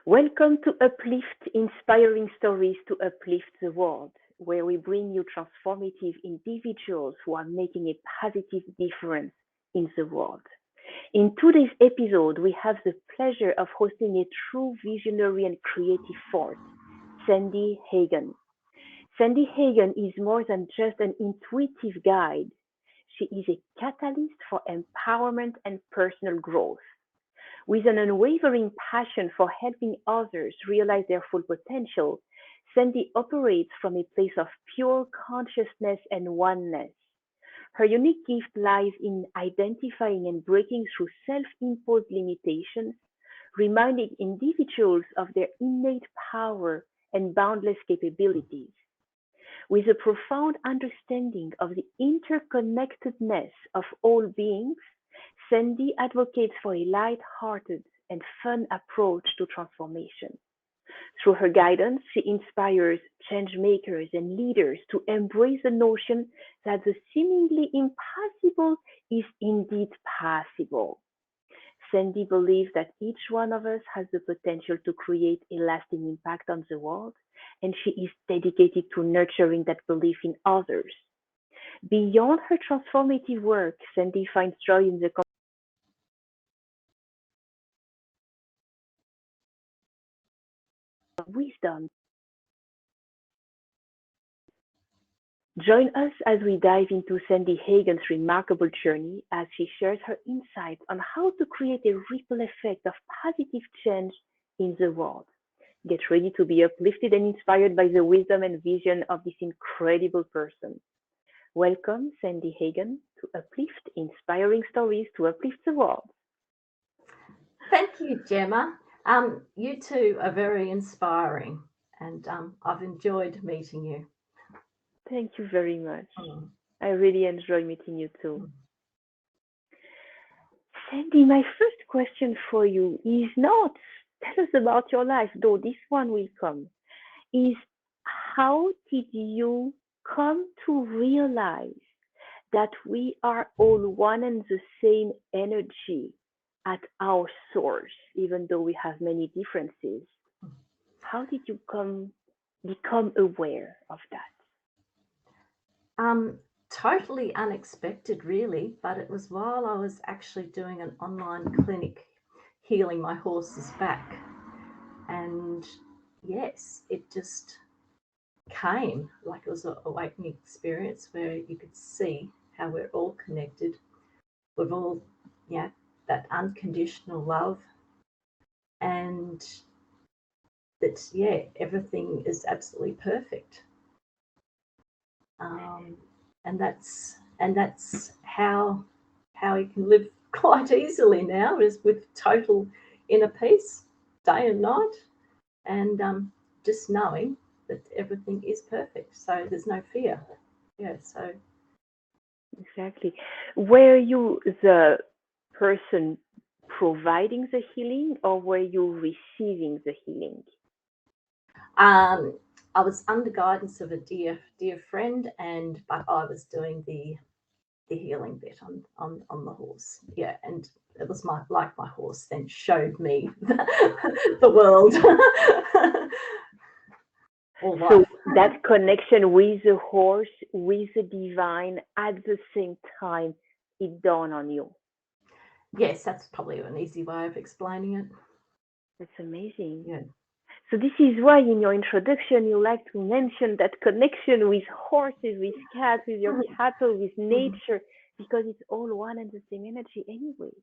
Welcome to Uplift, inspiring stories to uplift the world, where we bring you transformative individuals who are making a positive difference in the world. In today's episode, we have the pleasure of hosting a true visionary and creative force, Sandy Hagan. Sandy Hagan is more than just an intuitive guide. She is a catalyst for empowerment and personal growth. With an unwavering passion for helping others realize their full potential, Sandy operates from a place of pure consciousness and oneness. Her unique gift lies in identifying and breaking through self imposed limitations, reminding individuals of their innate power and boundless capabilities. With a profound understanding of the interconnectedness of all beings, Sandy advocates for a light-hearted and fun approach to transformation. Through her guidance, she inspires change makers and leaders to embrace the notion that the seemingly impossible is indeed possible. Sandy believes that each one of us has the potential to create a lasting impact on the world, and she is dedicated to nurturing that belief in others. Beyond her transformative work, Sandy finds joy in the wisdom. Join us as we dive into Sandy Hagan's remarkable journey as she shares her insights on how to create a ripple effect of positive change in the world. Get ready to be uplifted and inspired by the wisdom and vision of this incredible person. Welcome, Sandy Hagan, to Uplift, inspiring stories to uplift the world. Thank you, Gemma. You two are very inspiring, and I've enjoyed meeting you. Thank you very much. I really enjoy meeting you too. Sandy, my first question for you is not tell us about your life, though this one will come, is how did you come to realize that we are all one and the same energy at our source, even though we have many differences? How did you become aware of that? Totally unexpected, really, but it was while I was actually doing an online clinic healing my horse's back. And yes, it just came like it was an awakening experience where you could see how we're all connected. We've all, that unconditional love, and that, everything is absolutely perfect. And that's how you can live quite easily now, is with total inner peace, day and night, and just knowing that everything is perfect. So there's no fear. So exactly. Were you the person providing the healing, or were you receiving the healing? I was under guidance of a dear friend, but I was doing the healing bit on the horse. And it was my horse then showed me the world. So that connection with the horse, with the divine, at the same time, it dawned on you. Yes, that's probably an easy way of explaining it. That's amazing. Yeah. So this is why in your introduction you like to mention that connection with horses, with cats, with your cattle, with nature, because it's all one and the same energy anyway.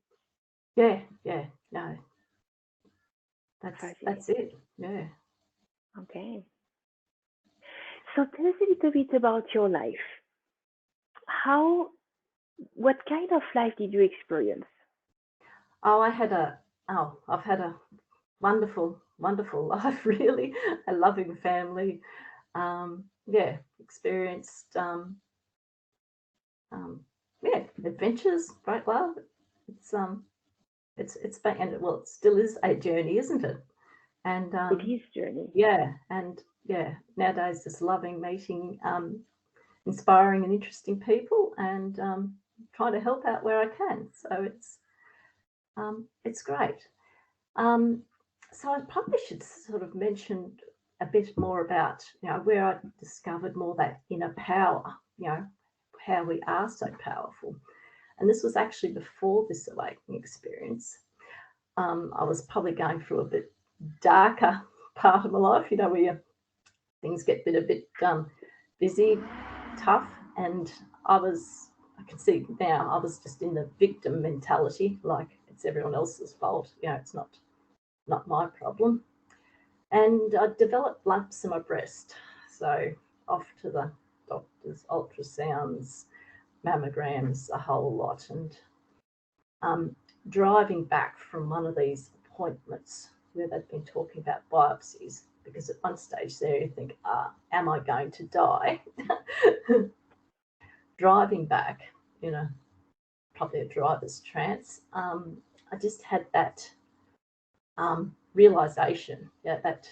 No. That's it. Yeah. Okay. So tell us a little bit about your life. What kind of life did you experience? I've had a wonderful life, really. A loving family. Experienced adventures, great love. It's been, and it still is a journey, isn't it? And it is journey. Nowadays just loving meeting inspiring and interesting people, and trying to help out where I can. So it's great. So I probably should sort of mention a bit more about, where I discovered more that inner power, how we are so powerful. And this was actually before this awakening experience. I was probably going through a bit darker part of my life, where things get a bit busy, tough, and I can see now I was just in the victim mentality, like it's everyone else's fault. It's not my problem. And I developed lumps in my breast, so off to the doctors, ultrasounds, mammograms, a whole lot. And driving back from one of these appointments where they'd been talking about biopsies, because at one stage there you think, am I going to die? Driving back, probably a driver's trance, I just had that realization, that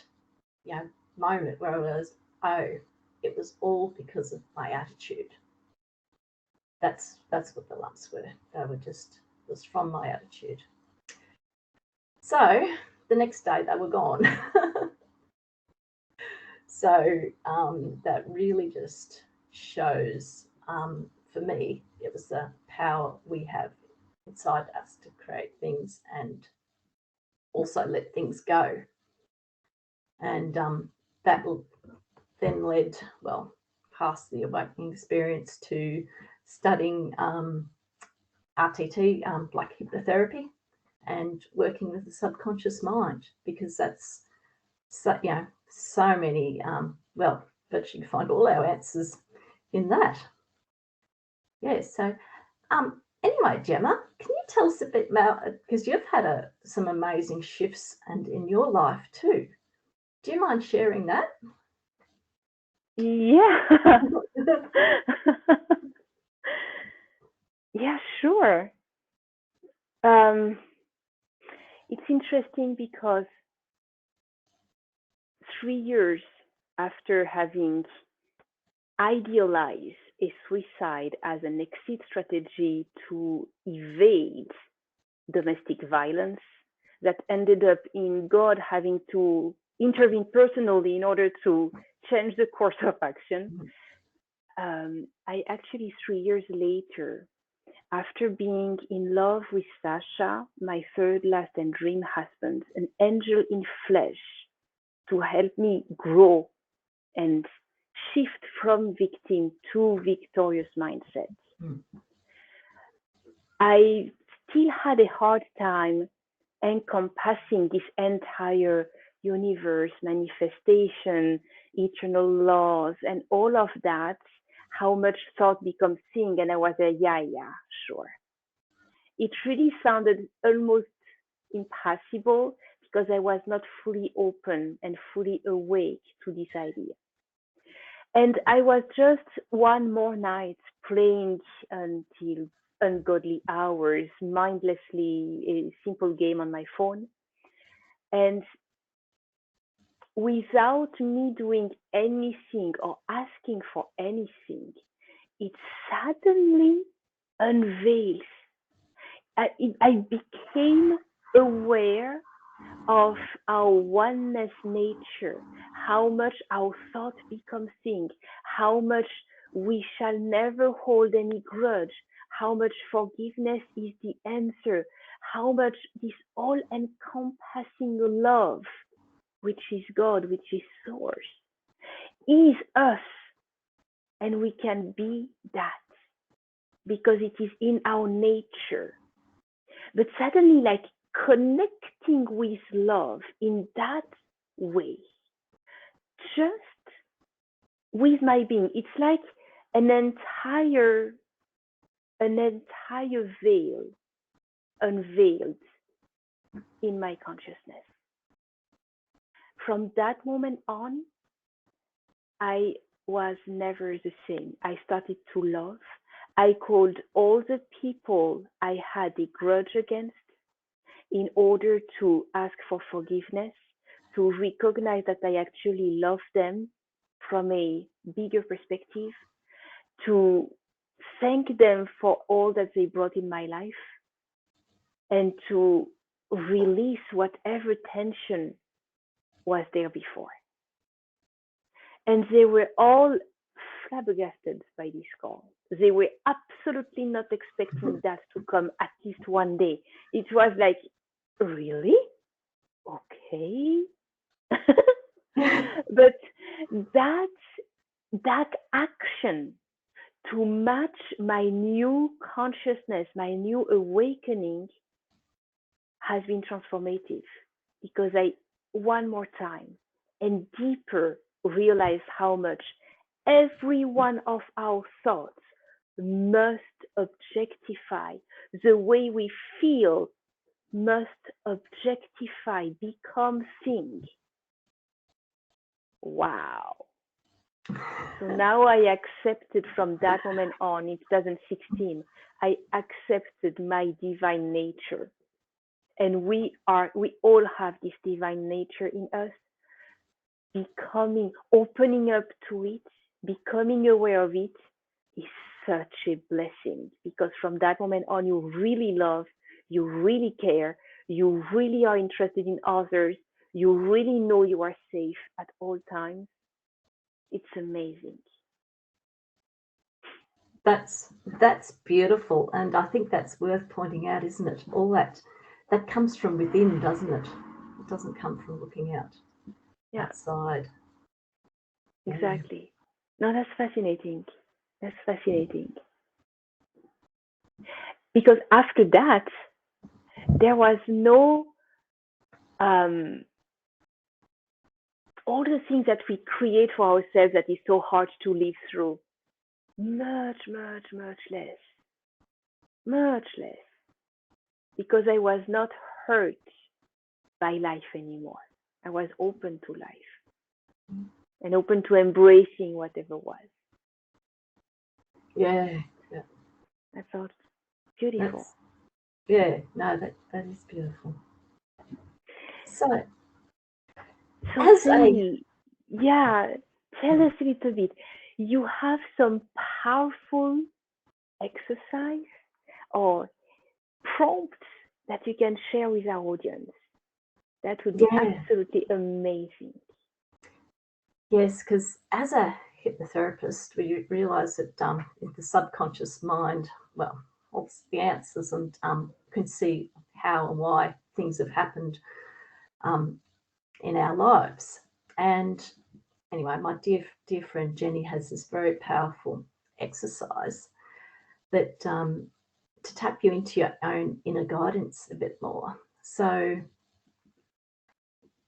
moment where I was, it was all because of my attitude. That's what the lumps were. They were just, it was from my attitude. So the next day they were gone. So that really just shows, for me, it was the power we have inside us to create things and also let things go. And that then led, past the awakening experience, to studying RTT, like hypnotherapy, and working with the subconscious mind, because that's so many, virtually you find all our answers in that. So anyway, Gemma, can you tell us a bit about, because you've had some amazing shifts and in your life too. Do you mind sharing that? Yeah. Yeah, sure. It's interesting because 3 years after having idealized a suicide as an exit strategy to evade domestic violence, that ended up in God having to intervene personally in order to change the course of action. I actually, 3 years later, after being in love with Sasha, my third, last, and dream husband, an angel in flesh to help me grow and shift from victim to victorious mindset. I still had a hard time encompassing this entire universe, manifestation, eternal laws, and all of that, how much thought becomes seeing. And I was yeah, sure. It really sounded almost impossible because I was not fully open and fully awake to this idea. And I was just one more night playing until ungodly hours, mindlessly, a simple game on my phone. And without me doing anything or asking for anything, it suddenly unveils. I became aware of our oneness nature, how much our thought becomes thing, how much we shall never hold any grudge, how much forgiveness is the answer, how much this all encompassing love, which is God, which is source, is us. And we can be that because it is in our nature. But suddenly, like connecting with love in that way, just with my being, it's like an entire veil unveiled in my consciousness. From that moment on, I was never the same. I started to love. I called all the people I had a grudge against in order to ask for forgiveness, to recognize that I actually love them from a bigger perspective, to thank them for all that they brought in my life, and to release whatever tension was there before. And they were all flabbergasted by this call. They were absolutely not expecting that to come at least one day. It was like, really? Okay. But that action to match my new consciousness, my new awakening, has been transformative, because I, one more time and deeper, realize how much every one of our thoughts must objectify the way we feel, must objectify, become thing. Wow. So now I accepted, from that moment on in 2016, I accepted my divine nature. And we all have this divine nature in us. Becoming, opening up to it, becoming aware of it is such a blessing, because from that moment on, you really love, you really care, you really are interested in others, you really know you are safe at all times. It's amazing. That's beautiful, and I think that's worth pointing out, isn't it? All that comes from within, doesn't it? It doesn't come from looking outside. Exactly. No, that's fascinating. That's fascinating. Because after that, there was no all the things that we create for ourselves that is so hard to live through. Much, much, much less. Much less. Because I was not hurt by life anymore. I was open to life and open to embracing whatever was. Yeah. I thought, beautiful. That is beautiful. So Sandy, tell us a little bit. You have some powerful exercise or prompts that you can share with our audience. That would be absolutely amazing. Yes, because as a hypnotherapist, we realise that in the subconscious mind, well, holds the answers, and can see how and why things have happened in our lives. And anyway, my dear friend Jenny has this very powerful exercise that to tap you into your own inner guidance a bit more. So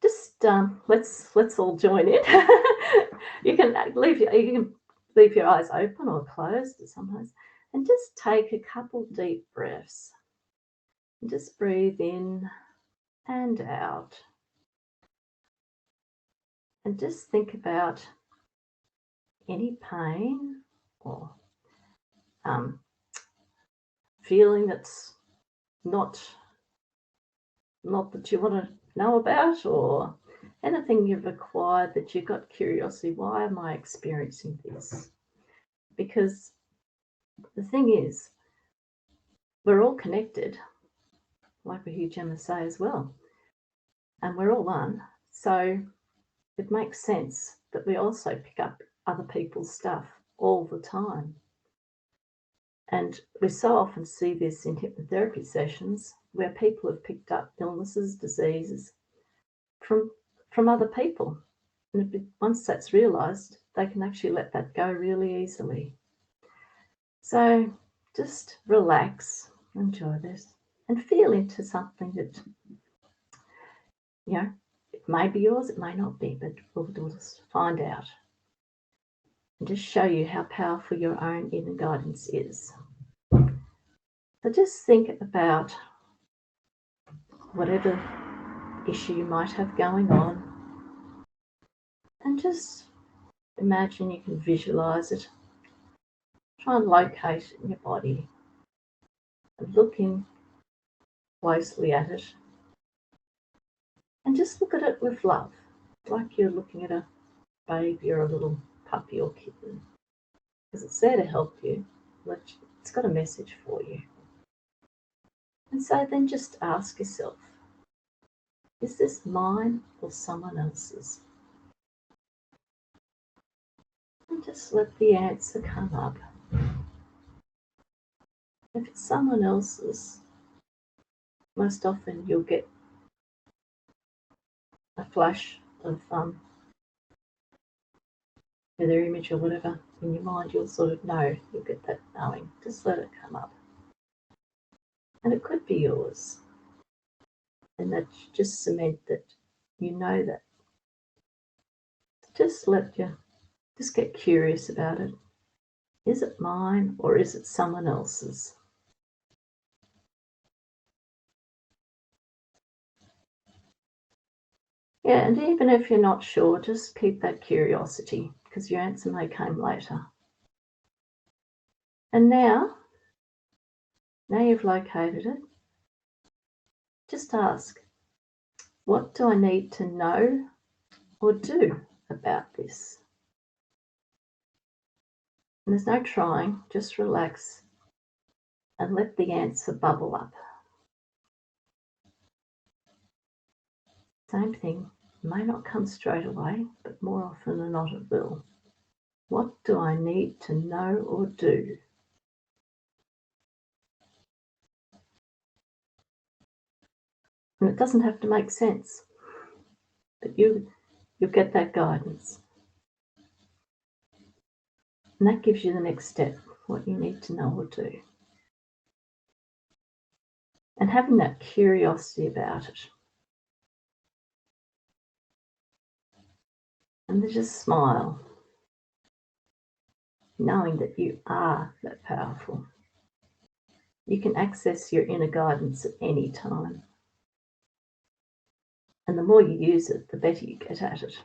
just let's all join in. You can leave your eyes open or closed sometimes, and just take a couple deep breaths. And just breathe in and out, and just think about any pain or feeling that's not that you want to know about, or anything you've acquired that you've got curiosity. Why am I experiencing this? Because the thing is, we're all connected, like we hear Gemma say as well, and we're all one. So it makes sense that we also pick up other people's stuff all the time. And we so often see this in hypnotherapy sessions where people have picked up illnesses, diseases from other people. And once that's realised, they can actually let that go really easily. So just relax, enjoy this, and feel into something that, it may be yours, it may not be, but we'll just find out and just show you how powerful your own inner guidance is. So just think about whatever issue you might have going on, and just imagine you can visualize it. Try and locate it in your body and looking closely at it, and just look at it with love, like you're looking at a baby or a little puppy or kitten, because it's there to help you. It's got a message for you. And so then just ask yourself, Is this mine or someone else's? And just let the answer come up. If it's someone else's, most often you'll get a flash of their image or whatever in your mind. You'll sort of know, you'll get that knowing. Just let it come up. And it could be yours. And that just cement that you know that. Just get curious about it. Is it mine or is it someone else's? Yeah, and even if you're not sure, just keep that curiosity because your answer may come later. And now you've located it, just ask, what do I need to know or do about this? And there's no trying, just relax and let the answer bubble up. Same thing, may not come straight away, but more often than not it will. What do I need to know or do? And it doesn't have to make sense, but you'll get that guidance. And that gives you the next step, what you need to know or do. And having that curiosity about it. And then just smile, knowing that you are that powerful. You can access your inner guidance at any time. And the more you use it, the better you get at it.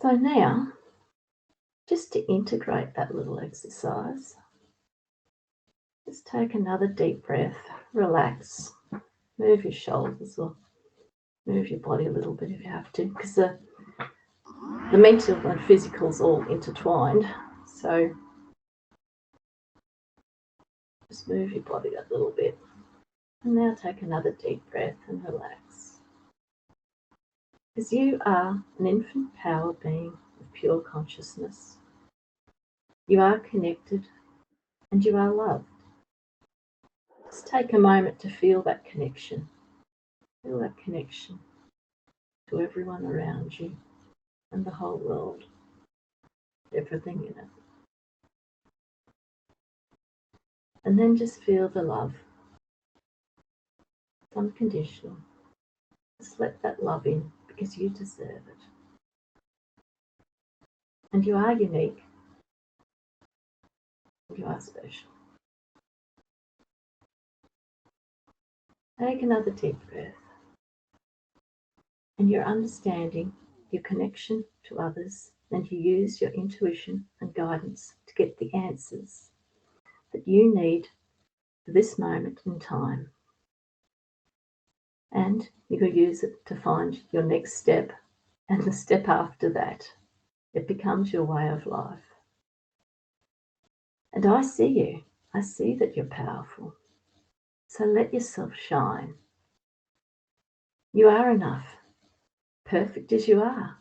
So now, just to integrate that little exercise, just take another deep breath, relax, move your shoulders or move your body a little bit if you have to, because the mental and physical is all intertwined. So just move your body a little bit. And now take another deep breath and relax. Because you are an infinite power being of pure consciousness. You are connected and you are loved. Just take a moment to feel that connection. Feel that connection to everyone around you and the whole world, everything in it. And then just feel the love. It's unconditional. Just let that love in because you deserve it. And you are unique. You are special. Take another deep breath. And you're understanding your connection to others, and you use your intuition and guidance to get the answers that you need for this moment in time. And you can use it to find your next step and the step after that. It becomes your way of life. And I see you. I see that you're powerful. So let yourself shine. You are enough, perfect as you are.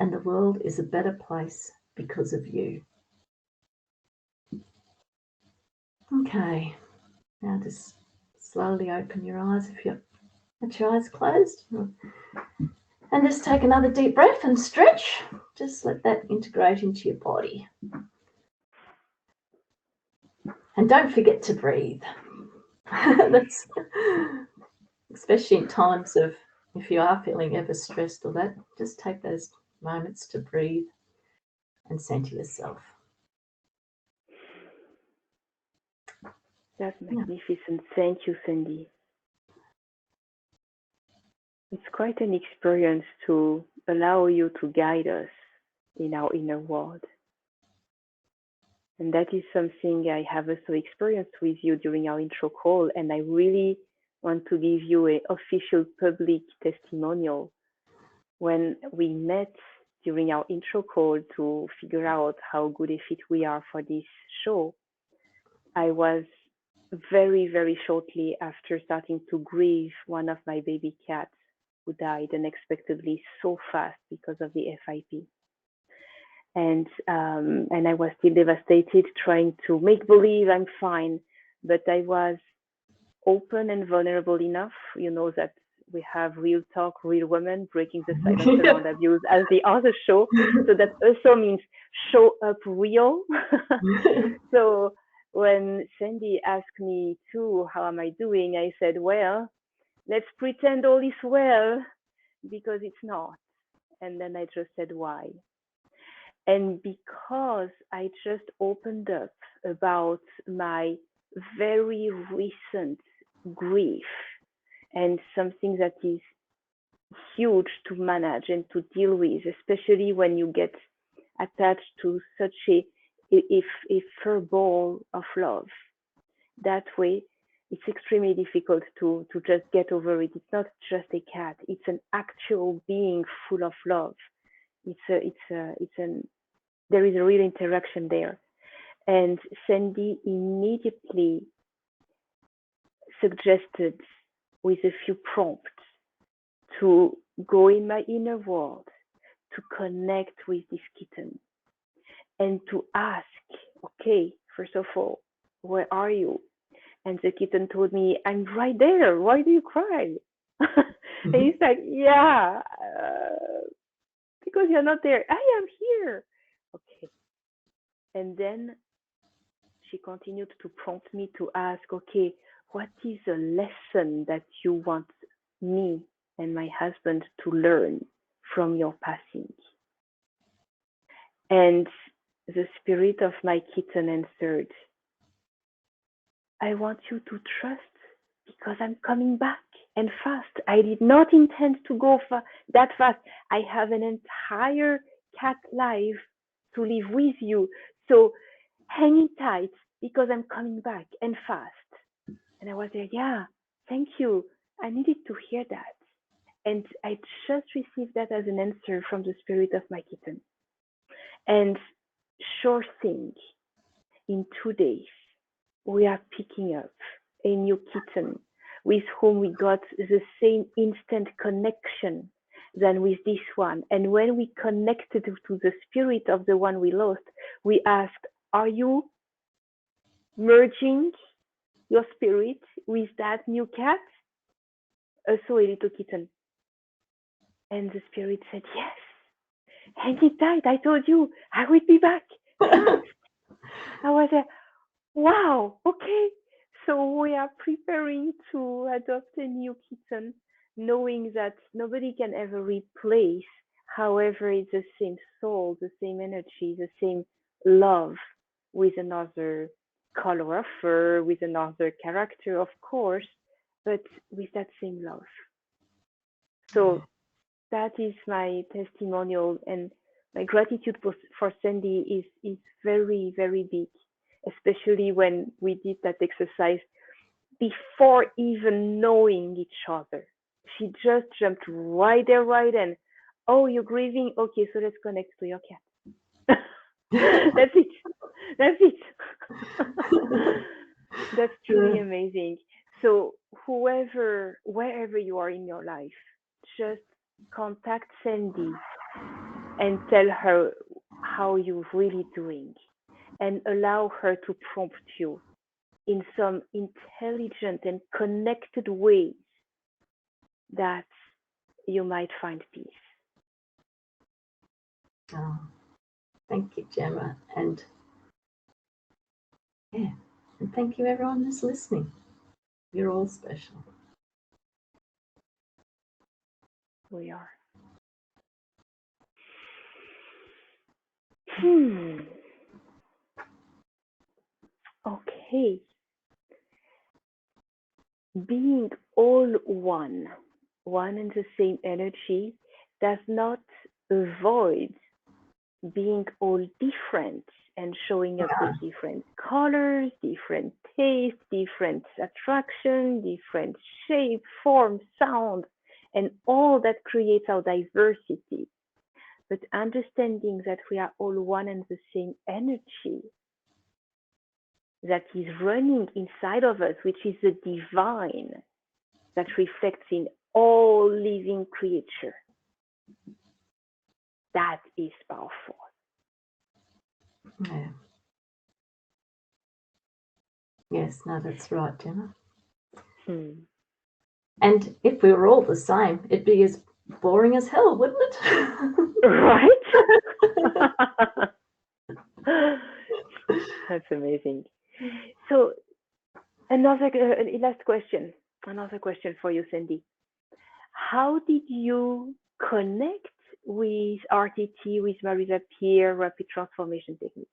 And the world is a better place because of you. Okay, now just slowly open your eyes if you've got your eyes closed. And just take another deep breath and stretch. Just let that integrate into your body. And don't forget to breathe. That's especially in times of, if you are feeling ever stressed or that, just take those moments to breathe and center yourself. That's magnificent. Thank you, Sandy. It's quite an experience to allow you to guide us in our inner world. And that is something I have also experienced with you during our intro call. And I really want to give you an official public testimonial. When we met during our intro call to figure out how good a fit we are for this show, I was very, very shortly after starting to grieve one of my baby cats who died unexpectedly so fast because of the FIP. And I was still devastated, trying to make believe I'm fine, but I was open and vulnerable enough, that we have Real Talk, Real Women, Breaking the Silence Around Abuse as the other show. So that also means show up real. So when Sandy asked me too, how am I doing? I said, well, let's pretend all is well because it's not. And then I just said, why? And because I just opened up about my very recent grief and something that is huge to manage and to deal with, especially when you get attached to such a fur ball of love. That way, it's extremely difficult to just get over it. It's not just a cat; it's an actual being full of love. There is a real interaction there. And Sandy immediately suggested, with a few prompts, to go in my inner world, to connect with this kitten, and to ask, okay, first of all, where are you? And the kitten told me, I'm right there. Why do you cry? And he's like, yeah, because you're not there. I am here. Okay. And then she continued to prompt me to ask, okay, what is a lesson that you want me and my husband to learn from your passing? And the spirit of my kitten answered, I want you to trust because I'm coming back and fast. I did not intend to go that fast. I have an entire cat life to live with you. So hang in tight because I'm coming back and fast. And I was like, yeah, thank you. I needed to hear that. And I just received that as an answer from the spirit of my kitten. And sure thing, in 2 days, we are picking up a new kitten with whom we got the same instant connection than with this one. And when we connected to the spirit of the one we lost, we asked, are you merging your spirit with that new cat? Also a little kitten. And the spirit said, yes, hang it tight. I told you I would be back fast. I was like, wow, okay. So we are preparing to adopt a new kitten, knowing that nobody can ever replace, however, it's the same soul, the same energy, the same love with another color of fur, with another character, of course, but with that same love. So that is my testimonial, and my gratitude for Sandy is very, very big, especially when we did that exercise before even knowing each other. She just jumped right there, right in. Oh, you're grieving? Okay, so let's connect to your cat. That's it. That's it. That's truly amazing. So wherever you are in your life, just contact Sandy and tell her how you're really doing, and allow her to prompt you in some intelligent and connected ways that you might find peace. Oh, thank you, Gemma. And yeah, and thank you everyone who's listening. You're all special. We are. Okay. Being all one and the same energy, does not avoid being all different and showing up with different colors, different taste, different attraction, different shape, form, sound, and all that creates our diversity. But understanding that we are all one and the same energy that is running inside of us, which is the divine that reflects in all living creature. That is powerful. Yeah. Yes, no, that's right, Gemma. And if we were all the same, it'd be as boring as hell, wouldn't it? Right? That's amazing. So another last question. Another question for you, Sandy. How did you connect with RTT, with Marisa Pier Rapid Transformation Technique?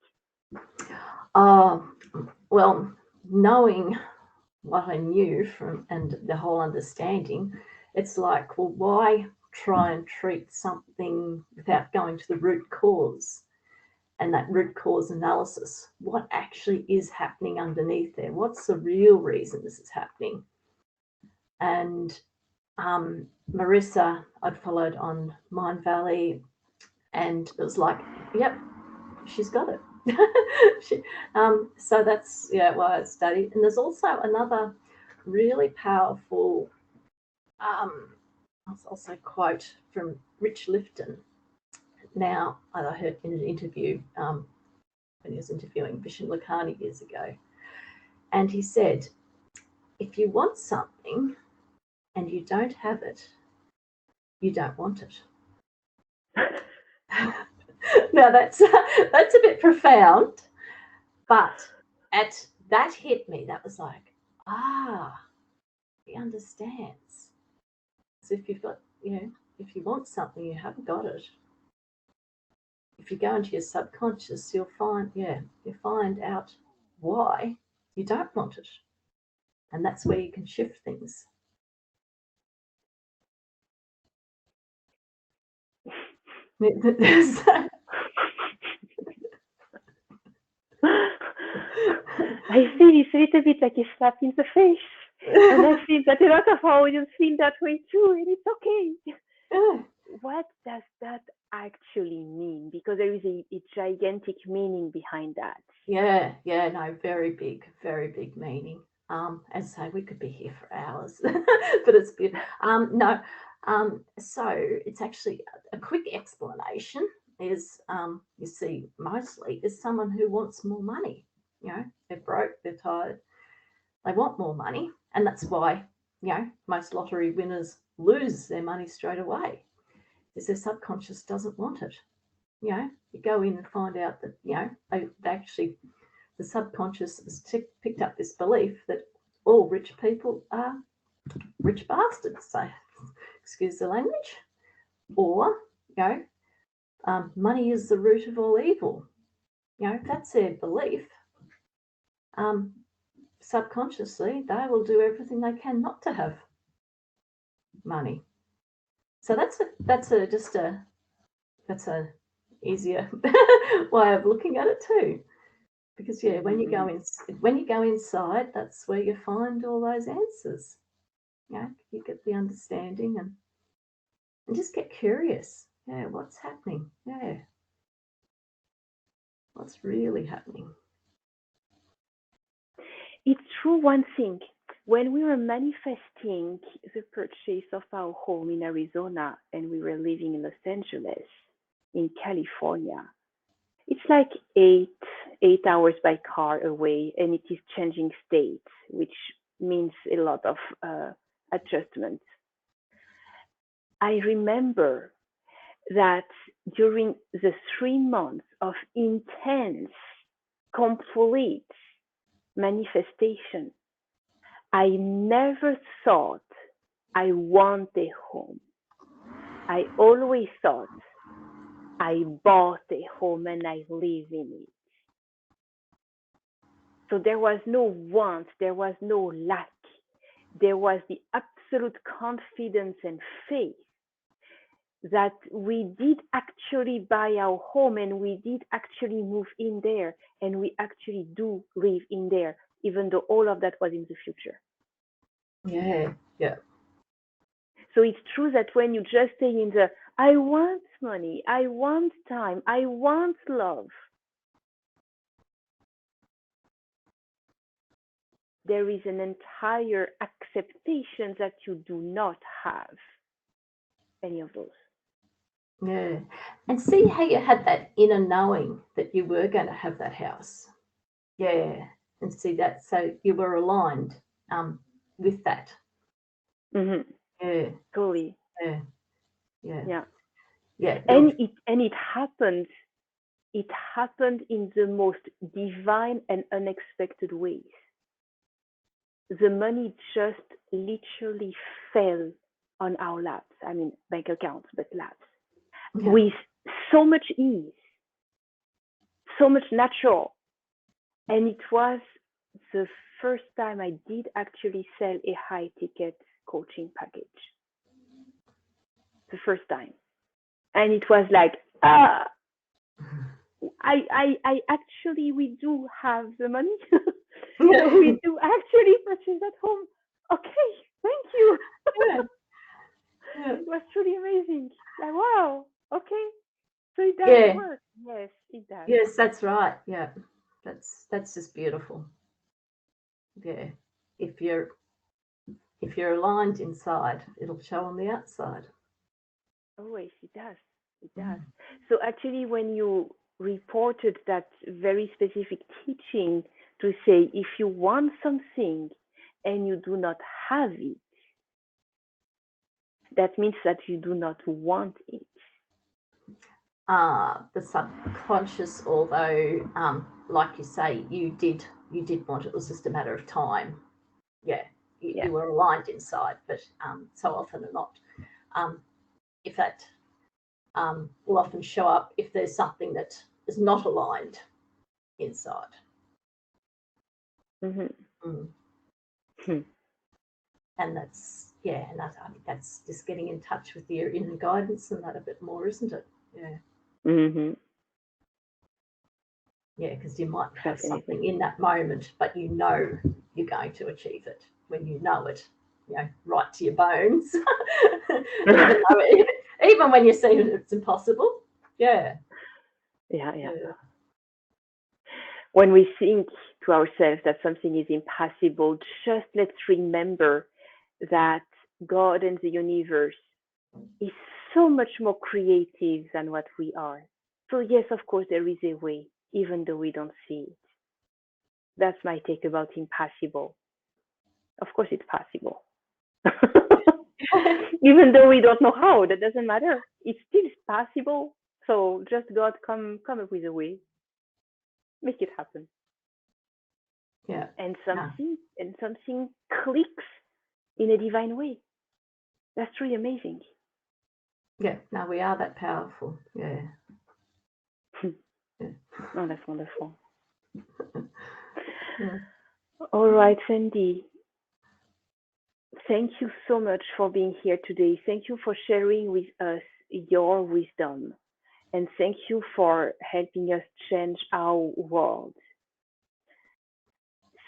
Well, knowing what I knew from and the whole understanding, it's like, well, why try and treat something without going to the root cause? And that root cause analysis, what actually is happening underneath there? What's the real reason this is happening? And Marisa, I'd followed on Mind Valley, and it was like, yep, she's got it. So that's why I studied. And there's also another really powerful, I'll also quote from Lipton. Now, I heard in an interview when he was interviewing Vishen Lakhani years ago, and he said, if you want something and you don't have it, you don't want it. Now that's a bit profound, but that hit me. That was like, he understands. So if you've got, if you want something, you haven't got it. If you go into your subconscious, you'll find out why you don't want it. And that's where you can shift things. I feel it's a little bit like a slap in the face. And I feel that a lot of our audience feel that way too, and it's okay. Yeah. What does that actually mean? Because there is a gigantic meaning behind that. Yeah, no, very big meaning. As I say, we could be here for hours, but it's good. So it's actually a quick explanation is, you see, mostly is someone who wants more money. They're broke, they're tired, they want more money, and that's why, most lottery winners lose their money straight away, because their subconscious doesn't want it. You go in and find out that, they actually, the subconscious has picked up this belief that all rich people are rich bastards, so excuse the language, or, money is the root of all evil. If that's their belief, subconsciously they will do everything they can not to have money. So that's a easier way of looking at it too. Because when you go inside, that's where you find all those answers. You get the understanding and just get curious. What's happening? What's really happening? It's true one thing. When we were manifesting the purchase of our home in Arizona and we were living in Los Angeles, in California, it's like 8 hours by car away, and it is changing states, which means a lot of adjustments. I remember that during the 3 months of intense, complete manifestation, I never thought I want a home. I always thought I bought a home and I live in it. So there was no want, there was no lack. There was the absolute confidence and faith that we did actually buy our home and we did actually move in there and we actually do live in there, even though all of that was in the future. Yeah. So it's true that when you just stay in the, I want money, I want time, I want love, there is an entire acceptation that you do not have any of those. Yeah. And see how you had that inner knowing that you were going to have that house. Yeah. And see that, so you were aligned with that. Mm-hmm. Yeah. Totally. Yeah. Yeah. Yeah. Yeah. And it happened. It happened in the most divine and unexpected ways. The money just literally fell on our laps. I mean, bank accounts, but laps. Yeah. With so much ease, so much natural. And it was the first time I did actually sell a high ticket coaching package. The first time. And it was like, I actually, we do have the money. So we do actually purchase at home. Okay, thank you. Yeah. Yeah. It was truly amazing. Like, wow, okay. So it does work. Yes, it does. Yes, that's right. Yeah. That's just beautiful. Yeah. If you're aligned inside, it'll show on the outside. Always, it does. It does. So actually, when you reported that very specific teaching to say, if you want something and you do not have it, that means that you do not want it. The subconscious, although, like you say, you did want it. It was just a matter of time. Yeah, you were aligned inside, but so often or not, if that will often show up if there's something that is not aligned inside. Mm-hmm. And that's, and I think that's just getting in touch with your inner guidance and that a bit more, isn't it? Yeah. Mm-hmm. Yeah, because you might have Definitely. something in that moment, but you know you're going to achieve it when you know it, right to your bones. even when you see it's impossible. Yeah. When we think to ourselves that something is impossible, just let's remember that God and the universe is so much more creative than what we are. So yes, of course, there is a way, even though we don't see it. That's my take about impossible. Of course, it's possible. Even though we don't know how, that doesn't matter. It's still possible. So just God come up with a way. Make it happen. Yeah. And something clicks in a divine way. That's really amazing. Yeah, no, we are that powerful. Yeah. Oh, that's wonderful. All right, Sandy. Thank you so much for being here today. Thank you for sharing with us your wisdom. And thank you for helping us change our world.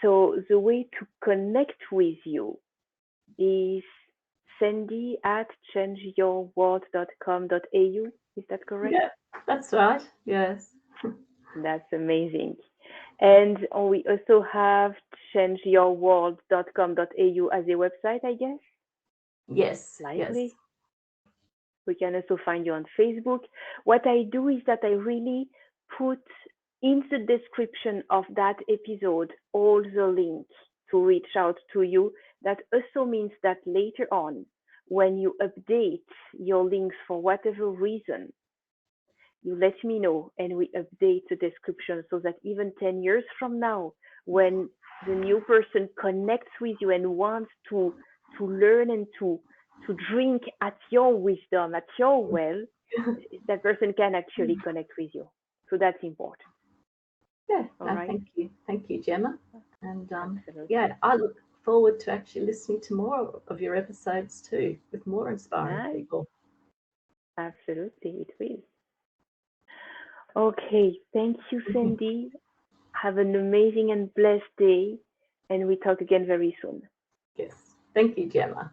So the way to connect with you is Sandy at changeyourworld.com.au. Is that correct? Yeah, that's right. Yes. That's amazing. And we also have changeyourworld.com.au as a website, I guess? Yes. Likely. Yes. We can also find you on Facebook. What I do is that I really put in the description of that episode all the links to reach out to you. That also means that later on, when you update your links for whatever reason, you let me know and we update the description so that even 10 years from now, when the new person connects with you and wants to learn and to drink at your wisdom, at your well, that person can actually connect with you. So that's important. Yeah, right. Thank you, Gemma. And I look forward to actually listening to more of your episodes too, with more inspiring people. Absolutely, it will. Okay, thank you, Sandy. Have an amazing and blessed day, and we talk again very soon. Yes, thank you, Gemma.